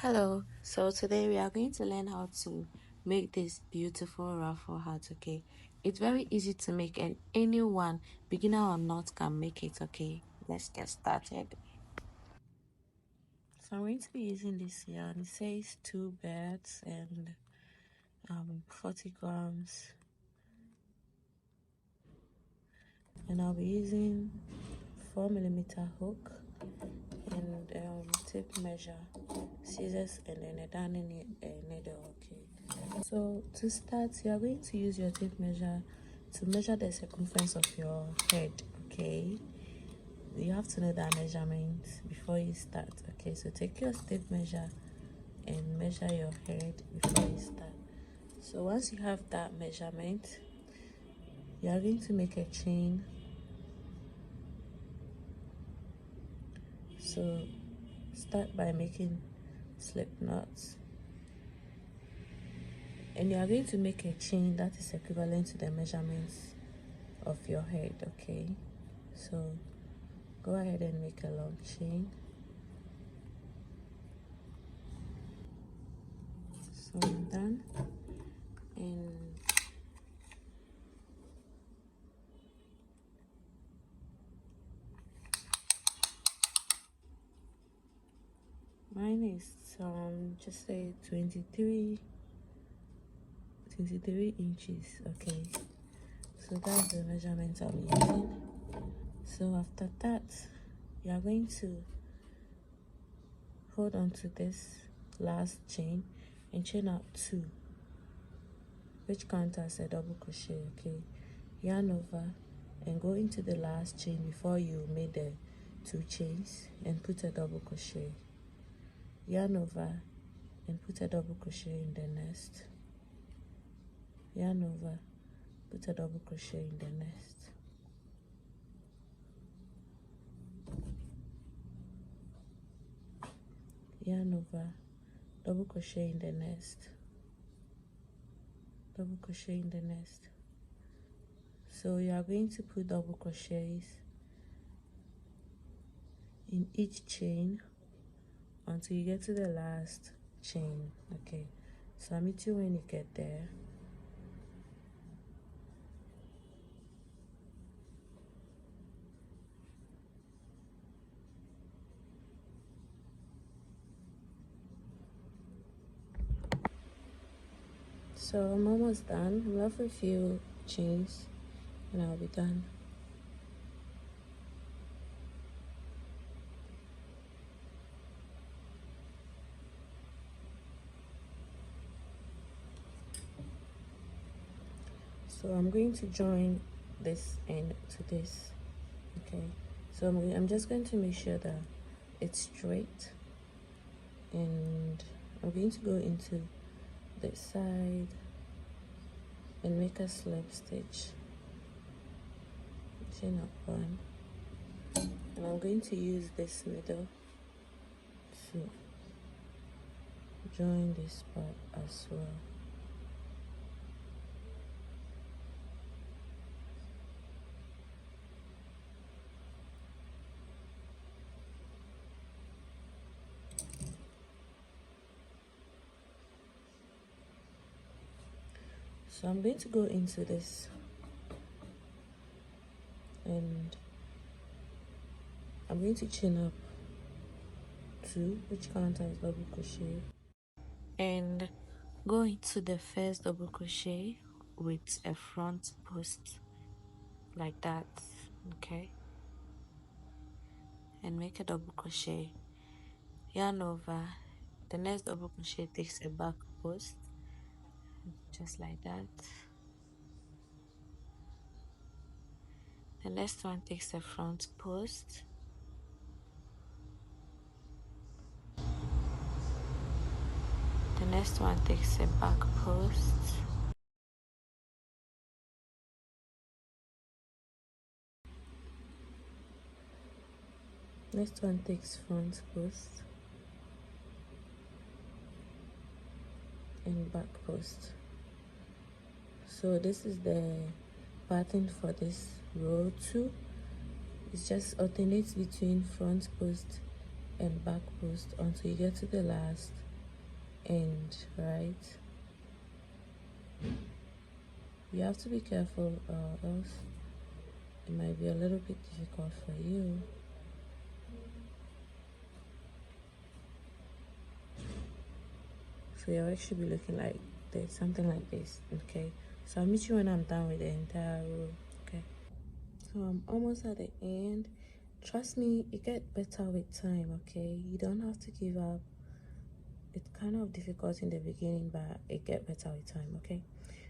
Hello, so today we are going to learn how to make this beautiful ruffle hat. Okay, it's very easy to make and anyone, beginner or not, can make it. Okay, let's get started. So I'm going to be using this yarn. It says 2 birds and 40 grams, and I'll be using 4mm hook and tape measure, scissors, and then a darning needle. Okay, so to start, you are going to use your tape measure to measure the circumference of your head. Okay, you have to know that measurement before you start. Okay, so take your tape measure and measure your head before you start. So once you have that measurement, you are going to make a chain. So start by making slip knots, and you are going to make a chain that is equivalent to the measurements of your head. Okay, so go ahead and make a long chain. So I'm done, and mine is just say 23 inches. Okay, so that's the measurement I'm using. So after that, you are going to hold on to this last chain and chain out 2, which counts as a double crochet. Okay, yarn over and go into the last chain before you made the 2 chains and put a double crochet. Yarn over and put a double crochet in the next. Yarn over, put a double crochet in the next. Yarn over, double crochet in the next. Double crochet in the next. So you are going to put double crochets in each chain until you get to the last chain. Okay, so I'll meet you when you get there. So I'm almost done. I'm left with a few chains and I'll be done. So I'm going to join this end to this. Okay, so I'm just going to make sure that it's straight, and I'm going to go into this side and make a slip stitch. Chain up 1, and I'm going to use this needle to join this part as well. So I'm going to go into this and I'm going to chain up 2, which counts as double crochet, and go into the first double crochet with a front post like that. Okay, and make a double crochet, yarn over. The next double crochet takes a back post just like that. The next one takes a front post. The next one takes a back post. Next one takes front post and back post. So this is the pattern for this row 2. It just alternates between front post and back post until you get to the last end, right? You have to be careful, else it might be a little bit difficult for you. So your work should be looking like this, something like this. Okay, so I'll meet you when I'm done with the entire row. Okay, so I'm almost at the end. Trust me, it gets better with time. Okay, you don't have to give up. It's kind of difficult in the beginning, but it gets better with time. Okay,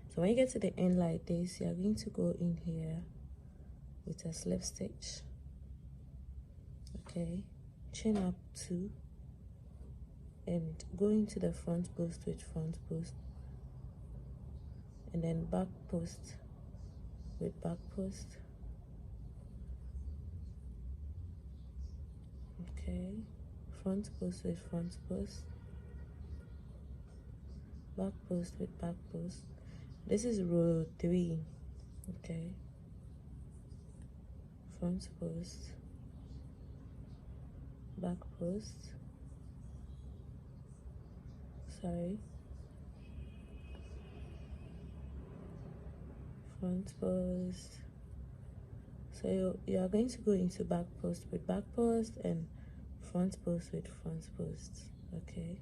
so when you get to the end like this, you're going to go in here with a slip stitch. Okay, chain up 2 and go into the front post with front post, and then back post with back post. Okay, front post with front post, back post with back post. This is row 3. Okay, front post, back post, sorry, front post. So you are going to go into back post with back post and front post with front post. Okay,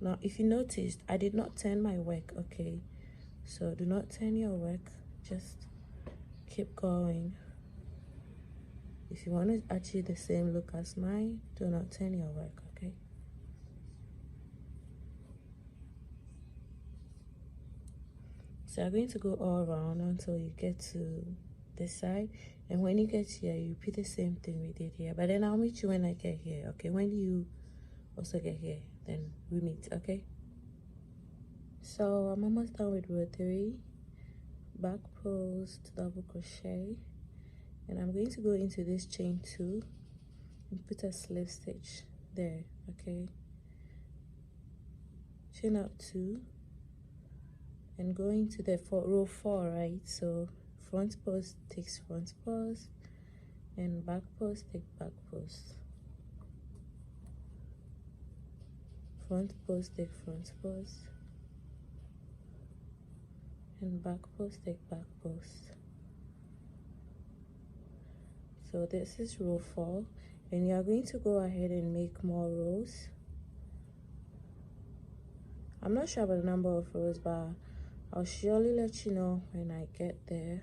now if you noticed, I did not turn my work. Okay, so do not turn your work, just keep going. If you want to achieve the same look as mine, do not turn your work. Okay, so you're going to go all around until you get to this side, and when you get here, you repeat the same thing we did here, but then I'll meet you when I get here. Okay, when you also get here, then we meet. Okay, so I'm almost done with row 3. Back post, double crochet, and I'm going to go into this chain 2 and put a slip stitch there. Okay, chain up 2 and go into the row 4, right? So front post takes front post and back post take back post, front post take front post, and back post take back post. So this is row 4, and you are going to go ahead and make more rows. I'm not sure about the number of rows, but I'll surely let you know when I get there.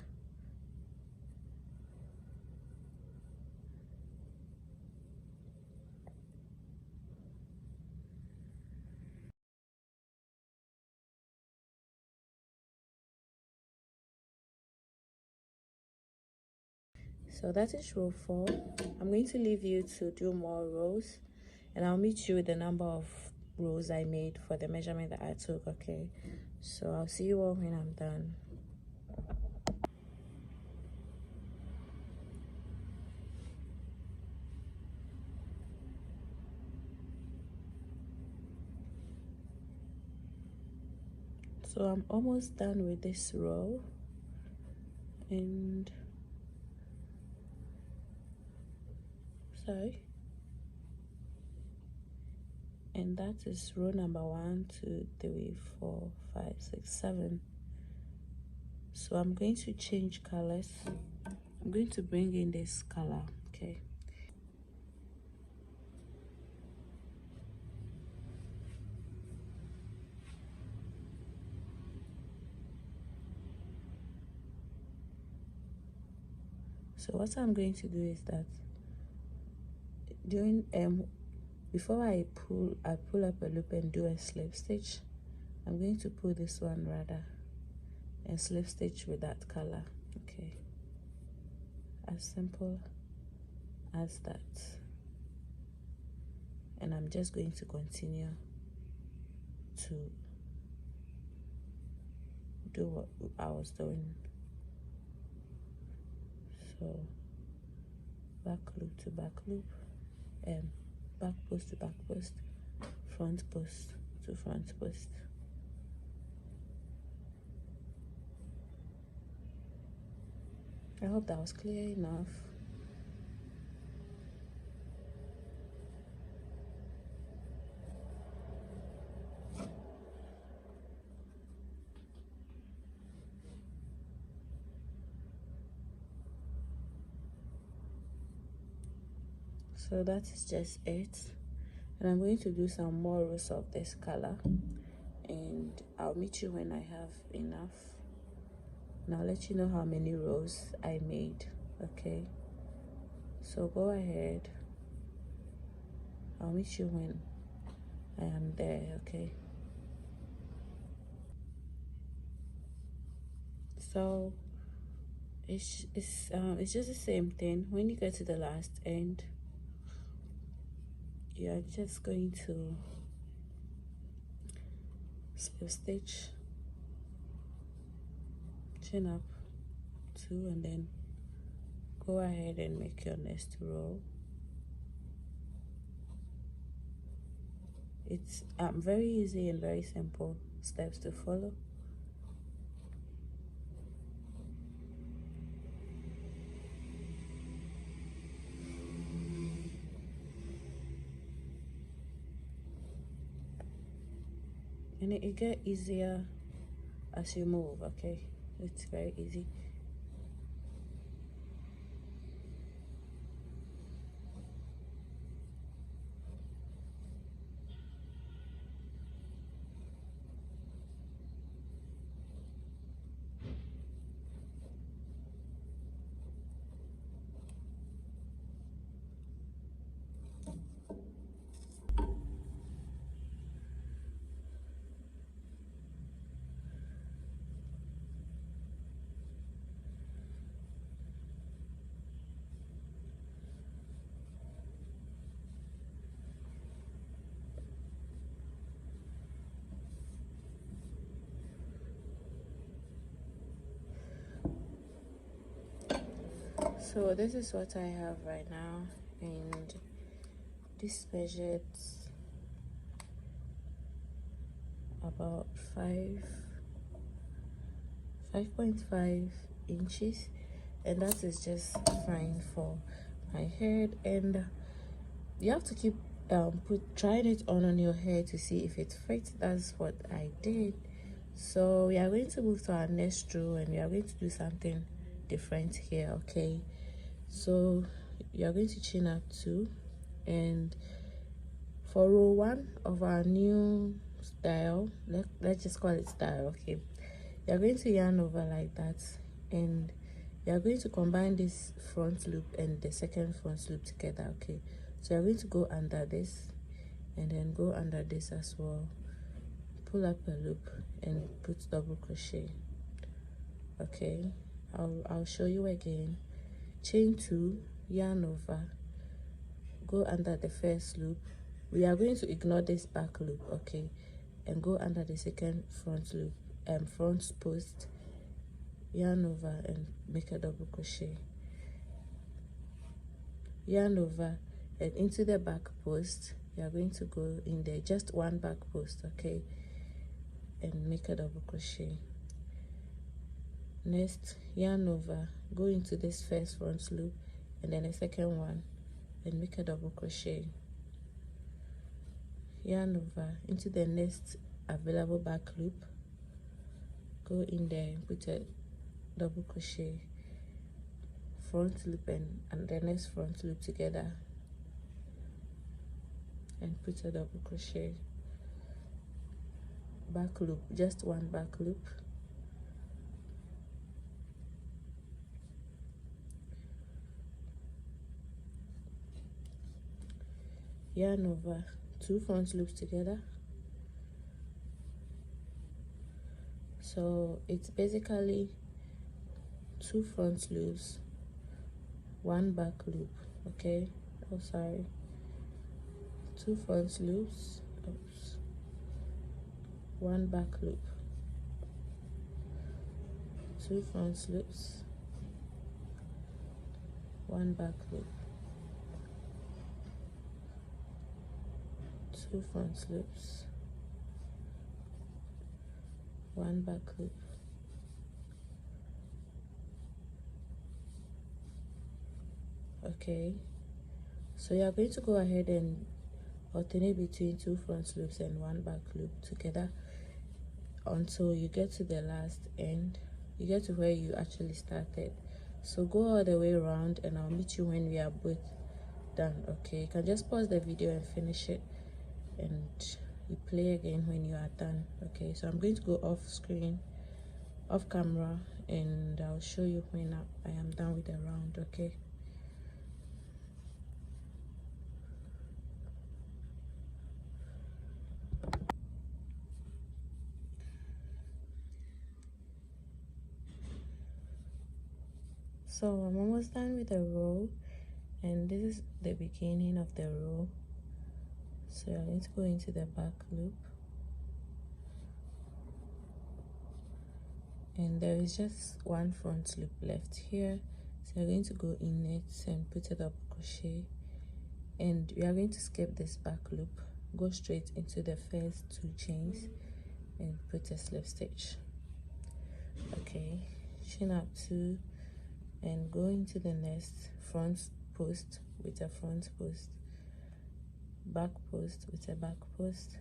So that is row 4. I'm going to leave you to do more rows, and I'll meet you with the number of rows I made for the measurement that I took. Okay, so I'll see you all when I'm done. So I'm almost done with this row, and sorry, and that is row number 1, 2, 3, 4, 5, 6, 7. So I'm going to change colors. I'm going to bring in this color. Okay, so what I'm going to do is that during before I pull up a loop and do a slip stitch, I'm going to pull this one rather and slip stitch with that color. Okay, as simple as that. And I'm just going to continue to do what I was doing. So back loop to back loop, and back post to back post, front post to front post. I hope that was clear enough. So that is just it, and I'm going to do some more rows of this color, and I'll meet you when I have enough, and I'll let you know how many rows I made. Okay, so go ahead, I'll meet you when I am there. Okay, so it's just the same thing. When you get to the last end, you're just going to slip stitch, chain up 2, and then go ahead and make your next row. It's very easy and very simple steps to follow. And it get easier as you move. Okay, it's very easy. So this is what I have right now, and this measured about 5.5 inches, and that is just fine for my head. And you have to keep trying it on your hair to see if it fits. That's what I did. So we are going to move to our next row, and we are going to do something different here. Okay, so you are going to chain up 2, and for row 1 of our new style, let's just call it style. Okay, you're going to yarn over like that, and you're going to combine this front loop and the second front loop together. Okay, so you're going to go under this and then go under this as well, pull up a loop and put double crochet. Okay, I'll show you again. Chain 2, yarn over, go under the first loop. We are going to ignore this back loop, okay, and go under the second front loop, front post, yarn over and make a double crochet, yarn over, and into the back post. You are going to go in there, just one back post, okay, and make a double crochet. Next, yarn over, go into this first front loop and then a second one and make a double crochet, yarn over into the next available back loop, go in there and put a double crochet, front loop and the next front loop together and put a double crochet, back loop, just one back loop, yarn over, 2 front loops together. So it's basically 2 front loops, 1 back loop, okay, 2 front loops, 1 back loop, 2 front loops, 1 back loop, 2 front loops, 1 back loop, okay. So you are going to go ahead and alternate between 2 front loops and 1 back loop together until you get to the last end, you get to where you actually started. So go all the way around and I'll meet you when we are both done. Okay, you can just pause the video and finish it, and you play again when you are done. Okay, so I'm going to go off screen, off camera, and I'll show you when I am done with the round. Okay. So I'm almost done with the row, and this is the beginning of the row. So I'm going to go into the back loop, and there is just one front loop left here. So you're going to go in it and put a double crochet, and we are going to skip this back loop, go straight into the first 2 chains and put a slip stitch. Okay, chain up 2 and go into the next front post with a front post, back post with a back post.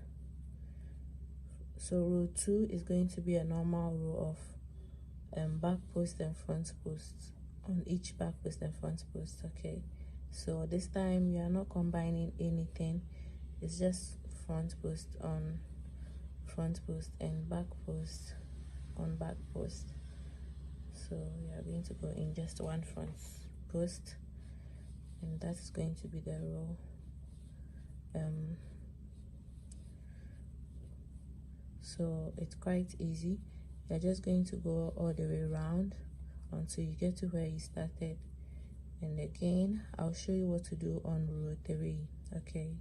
So row 2 is going to be a normal row of back post and front post on each back post and front post. Okay, so this time you are not combining anything, it's just front post on front post and back post on back post. So we are going to go in just one front post, and that is going to be the row. So it's quite easy. You're just going to go all the way around until you get to where you started, and again I'll show you what to do on row 3. Okay.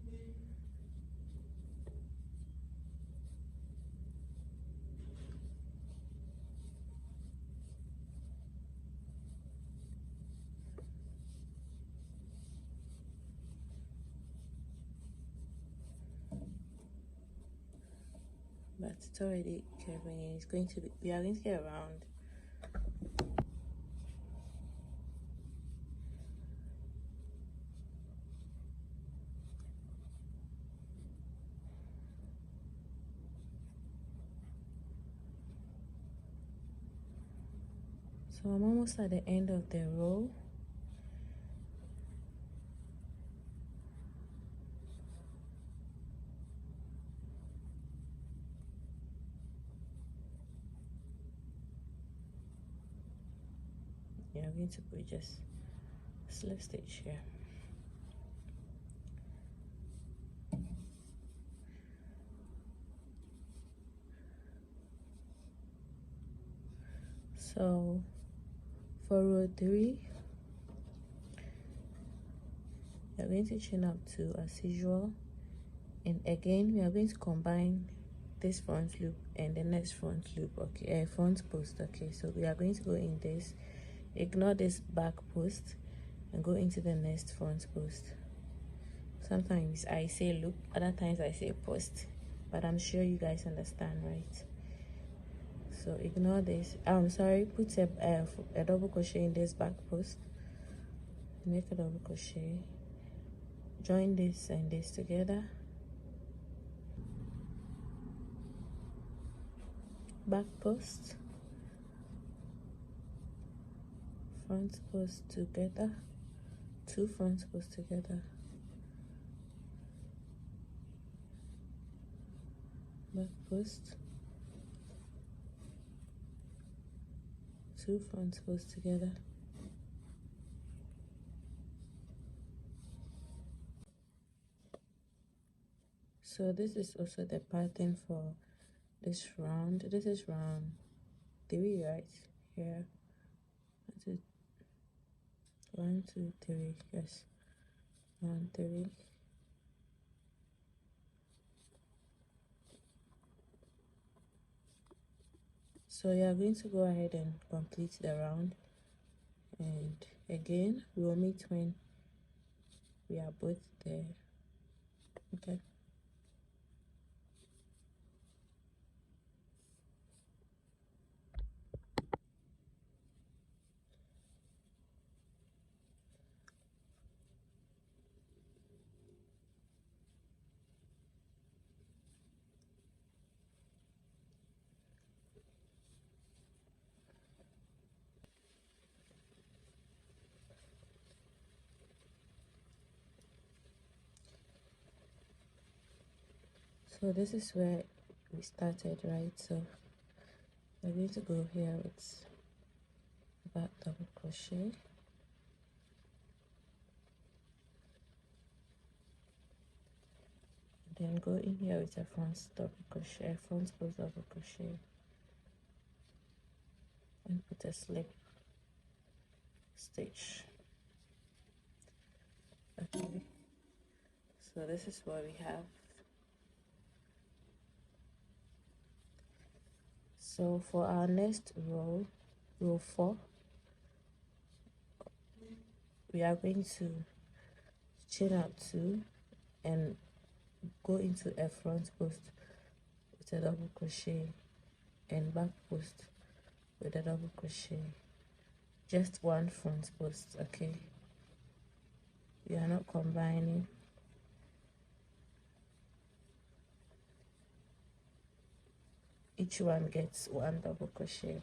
But it's already curving in. It's going to be, we are going to get around. So I'm almost at the end of the row. Yeah, I'm going to put just slip stitch here. So for row 3, we are going to chain up 2 as usual, and again we are going to combine this front loop and the next front loop. Okay, front post. Okay, so we are going to go in this, ignore this back post, and go into the next front post. Sometimes I say loop, other times I say post, but I'm sure you guys understand, right? So ignore this. I'm sorry, put a double crochet in this back post, make a double crochet, join this and this together, back post, front post together, 2 front posts together, back post, 2 front posts together. So this is also the pattern for this round. This is round 3, right here. 1 2 3, yes, 1 3. So you are going to go ahead and complete the round, and again we will meet when we are both there. Okay. So this is where we started, right? So we're going to go here with back double crochet, then go in here with a front double crochet, front post double crochet, and put a slip stitch. Okay, so this is what we have. So for our next row, row 4, we are going to chain out 2 and go into a front post with a double crochet and back post with a double crochet, just one front post. Okay, we are not combining. Each one gets one double crochet.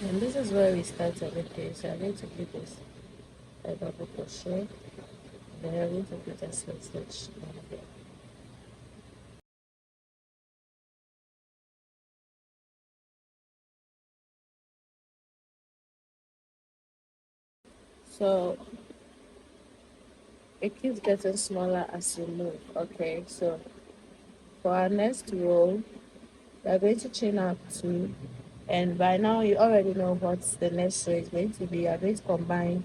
And this is where we started. Okay, so I'm going to put this a double crochet, then I'm going to put a slip stitch down here. So it keeps getting smaller as you move. Okay, so for our next row, we're going to chain out 2, and by now you already know what the next row is going to be. I'm going to combine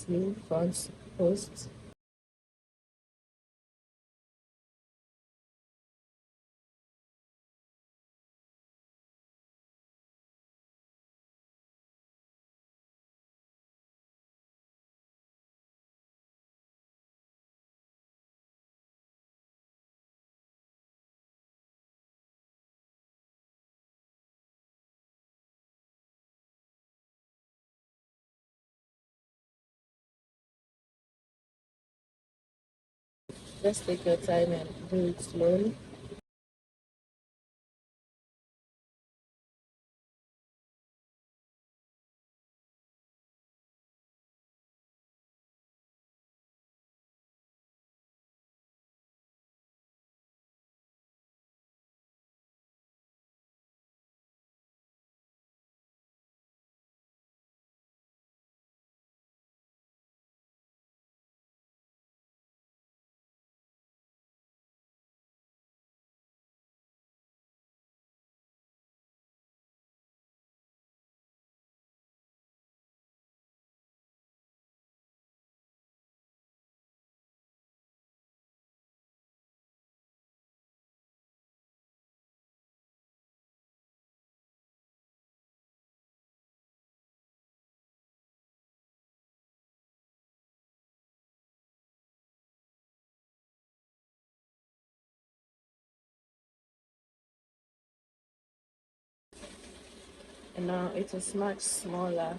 2 front posts. Just take your time and do it slowly. Now it is much smaller.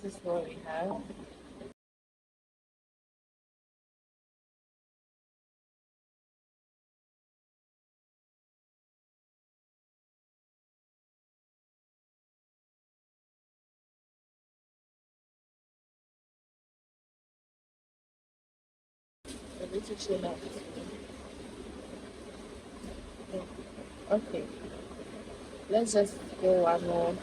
This is what we have. A little chain up. Okay, let's just go one more.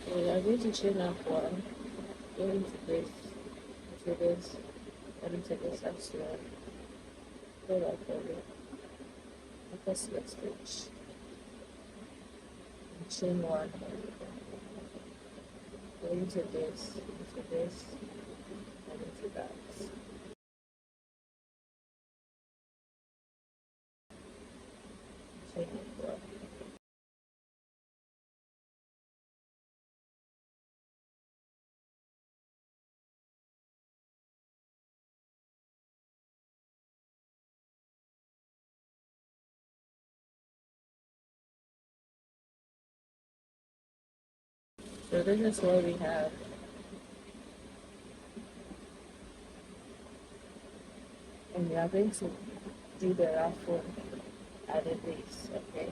So we are going to chain up one, go into this, and into this as well. Go like that. Let us slip stitch. And chain one. Go into this, and into that. Chain up one. So this is what we have. And we are going to do the ruffle at the base, okay?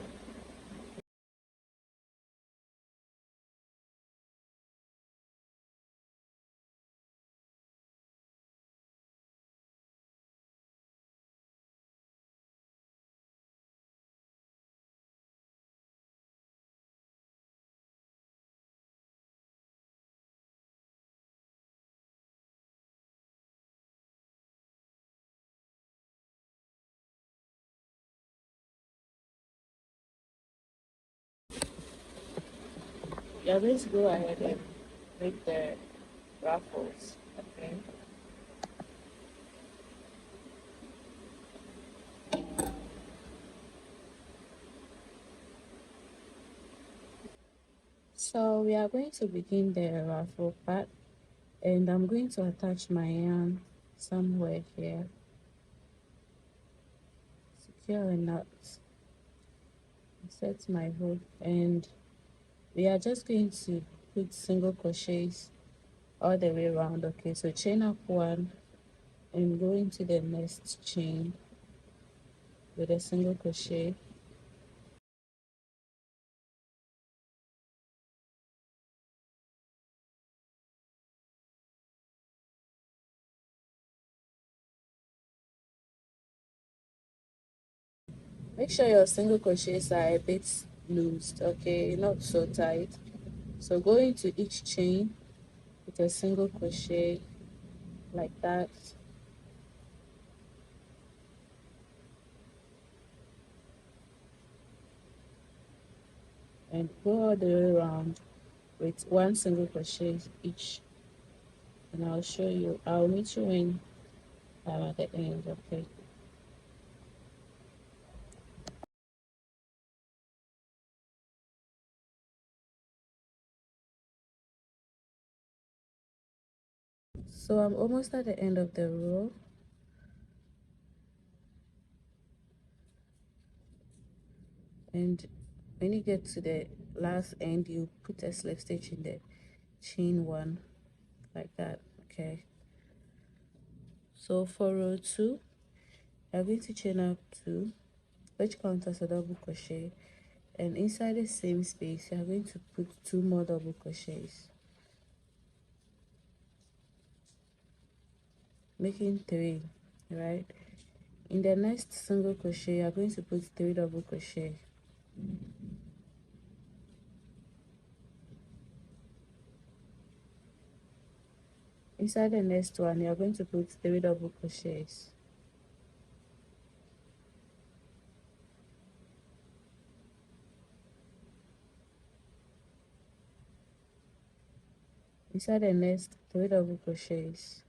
We are going to go ahead and make the ruffles, okay? So we are going to begin the ruffle part, and I'm going to attach my yarn somewhere here. Secure a knot, set my hook, and we are just going to put single crochets all the way around, okay? So chain up one and go into the next chain with a single crochet. Make sure your single crochets are a bit loosed, okay, not so tight. So go into each chain with a single crochet like that. And go all the way around with one single crochet each, and I'll show you. I'll meet you when I'm at the end. Okay. So I'm almost at the end of the row, and when you get to the last end, you put a slip stitch in the chain one, like that. Okay. So for row 2, you're going to chain up 2, which counts as a double crochet, and inside the same space you're going to put 2 more double crochets, making 3, right? In the next single crochet you're going to put 3 double crochet. Inside the next one you're going to put 3 double crochets. Inside the next 3 double crochets.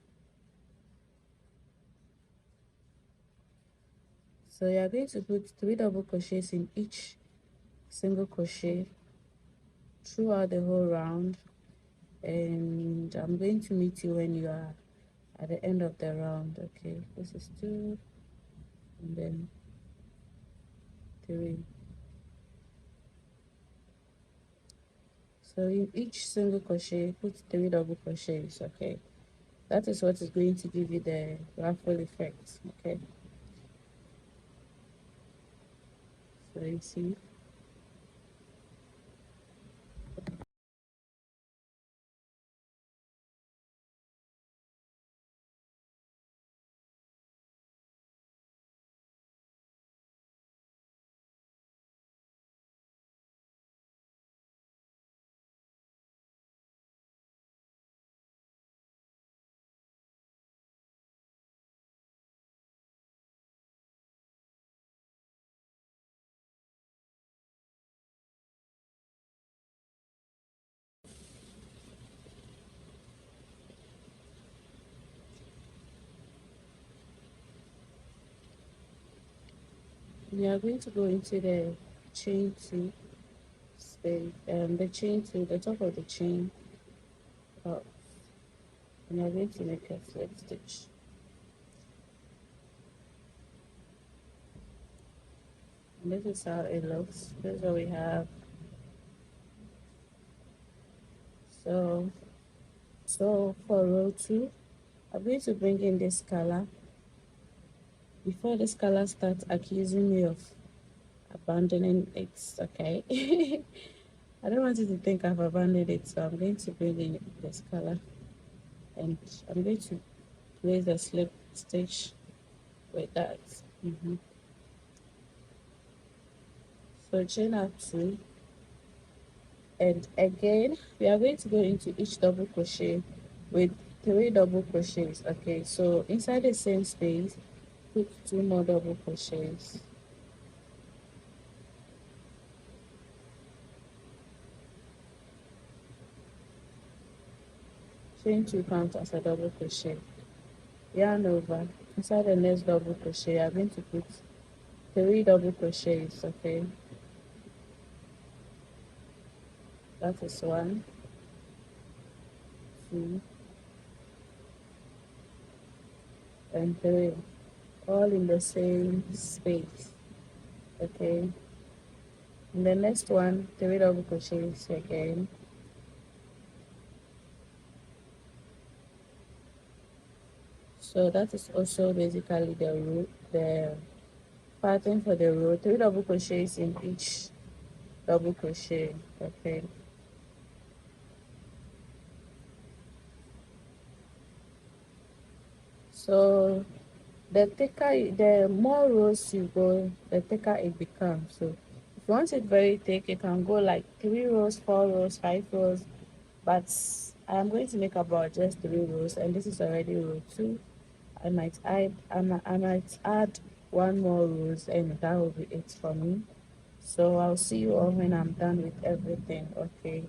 So you're going to put 3 double crochets in each single crochet throughout the whole round, and I'm going to meet you when you are at the end of the round. Okay, this is 2 and then 3. So in each single crochet put 3 double crochets. Okay, that is what is going to give you the ruffle effect. Okay, so you see. We are going to go into the chain 2 space, the chain 2, the top of the chain up, and we are going to make a slip stitch. And this is how it looks. This is what we have. So for row 2, I'm going to bring in this color. Before this color starts accusing me of abandoning it, okay? I don't want you to think I've abandoned it, so I'm going to bring in this color, and I'm going to place the slip stitch with that. So chain up 2, and again we are going to go into each double crochet with 3 double crochets. Okay, so inside the same space put 2 more double crochets. Chain 2 counts as a double crochet. Yarn over. Inside the next double crochet I'm going to put 3 double crochets. Okay, that is 1, 2 and 3, all in the same space. Okay, in the next one 3 double crochets again. So that is also basically the row, the pattern for the row. 3 double crochets in each double crochet. Okay, so the more rows you go, the thicker it becomes. So if you want it very thick, you can go like 3 rows, 4 rows, 5 rows, but I'm going to make about just 3 rows, and this is already row 2. I might add one more rows, and that will be it for me. So I'll see you all when I'm done with everything. Okay,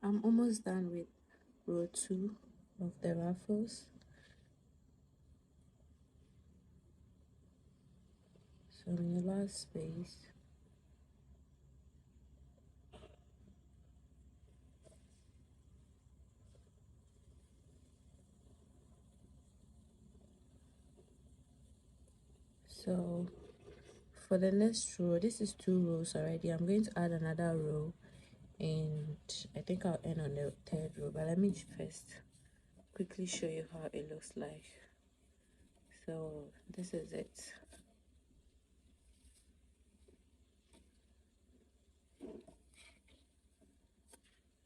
I'm almost done with row 2 of the ruffles. So in the last space, so for the next row, this is 2 rows already. I'm going to add another row, and I think I'll end on the 3rd row, but let me first quickly show you how it looks like. So this is it.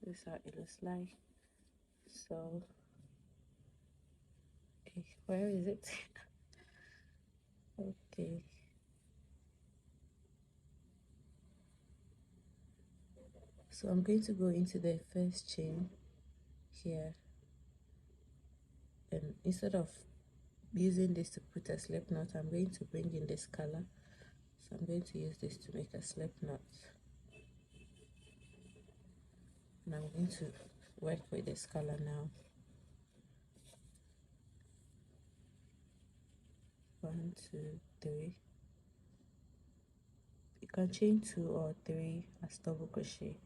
This is how it looks like. So okay, where is it? Okay, so I'm going to go into the first chain here, and instead of using this to put a slip knot, I'm going to bring in this color. So I'm going to use this to make a slip knot, and I'm going to work with this color now. 1, 2, 3. You can chain 2 or 3 as double crochet,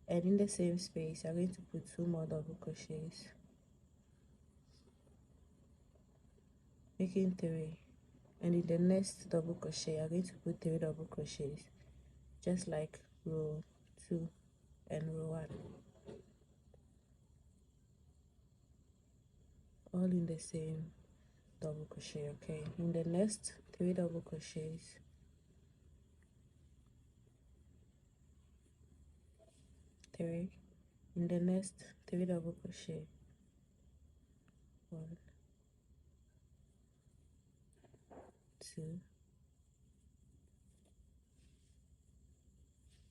and in the same space you're going to put 2 more double crochets, making 3. And in the next double crochet you're going to put 3 double crochets, just like row 2 and row 1, all in the same double crochet. Okay, in the next 3 double crochets, 3. In the next 3 double crochet, 1, 2,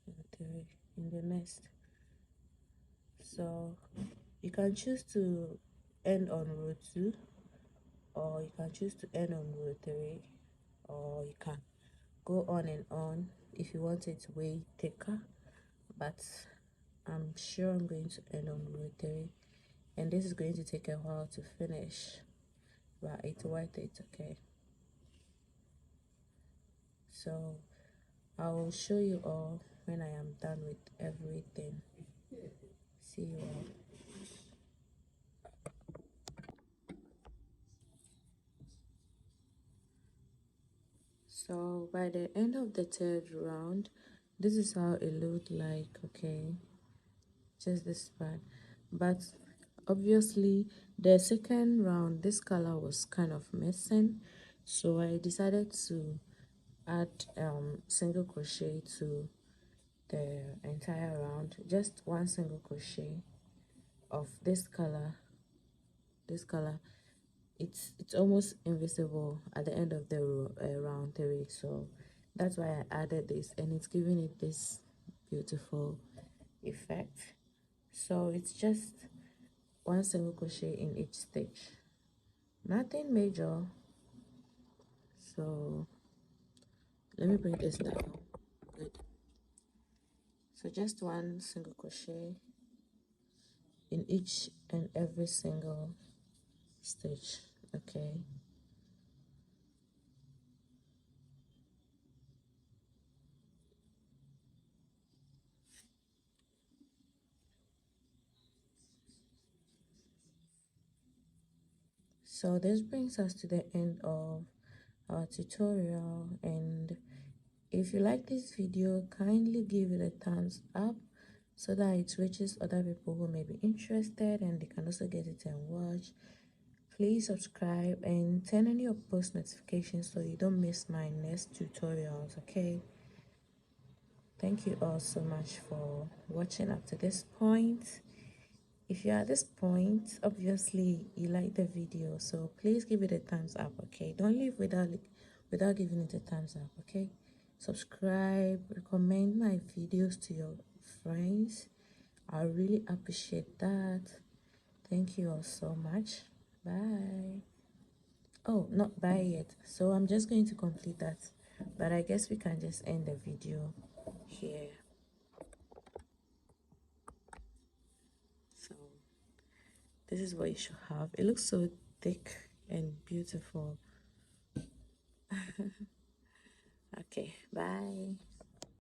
and 3 in the next. So you can choose to end on row 2, or you can choose to end on row 3, or you can go on and on if you want it way thicker, but I'm sure I'm going to end on row 3, and this is going to take a while to finish, but it's worth it. Okay, so I will show you all when I am done with everything. See you all. So by the end of the 3rd round, this is how it looked like. Okay, just this part, but obviously the 2nd round this color was kind of missing, so I decided to add single crochet to the entire round, just 1 single crochet of this color. It's almost invisible at the end of the round 3, so that's why I added this, and it's giving it this beautiful effect. So it's just 1 single crochet in each stitch, nothing major. So let me bring this down. Good. So just 1 single crochet in each and every single stitch. Okay, so this brings us to the end of our tutorial, and if you like this video, kindly give it a thumbs up so that it reaches other people who may be interested and they can also get it and watch. Please subscribe and turn on your post notifications so you don't miss my next tutorials. Okay, thank you all so much for watching up to this point. If you're at this point, obviously you like the video, so please give it a thumbs up. Okay, don't leave without giving it a thumbs up. Okay, subscribe, recommend my videos to your friends. I really appreciate that. Thank you all so much. Bye. Oh, not bye yet. So I'm just going to complete that, but I guess we can just end the video here. So this is what you should have. It looks so thick and beautiful. Okay, bye.